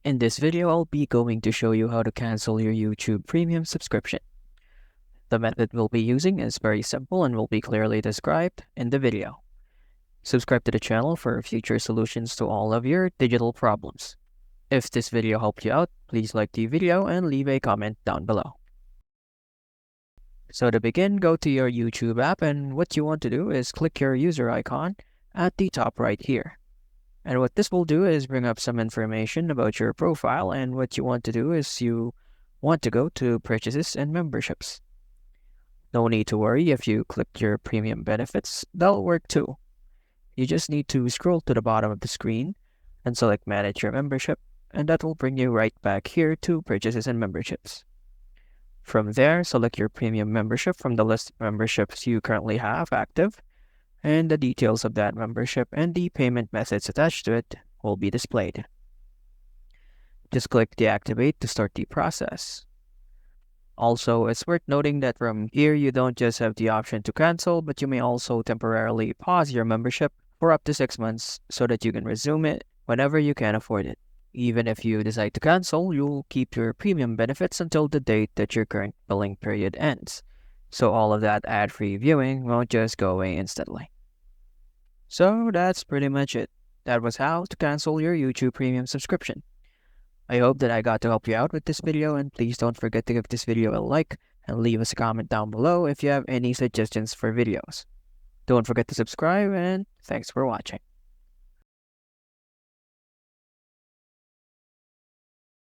In this video, I'll be going to show you how to cancel your YouTube Premium subscription. The method we'll be using is very simple and will be clearly described in the video. Subscribe to the channel for future solutions to all of your digital problems. If this video helped you out, please like the video and leave a comment down below. So to begin, go to your YouTube app, and what you want to do is click your user icon at the top right here. And what this will do is bring up some information about your profile, and what you want to do is you want to go to purchases and memberships. No need to worry if you click your premium benefits, that'll work too. You just need to scroll to the bottom of the screen and select manage your membership, and that will bring you right back here to purchases and memberships. From there, select your premium membership from the list of memberships you currently have active, and the details of that membership and the payment methods attached to it will be displayed. Just click deactivate to start the process. Also, it's worth noting that from here you don't just have the option to cancel, but you may also temporarily pause your membership for up to 6 months so that you can resume it whenever you can afford it. Even if you decide to cancel, you'll keep your premium benefits until the date that your current billing period ends. So all of that ad-free viewing won't just go away instantly. So that's pretty much it. That was how to cancel your YouTube Premium subscription. I hope that I got to help you out with this video, and please don't forget to give this video a like and leave us a comment down below if you have any suggestions for videos. Don't forget to subscribe, and thanks for watching.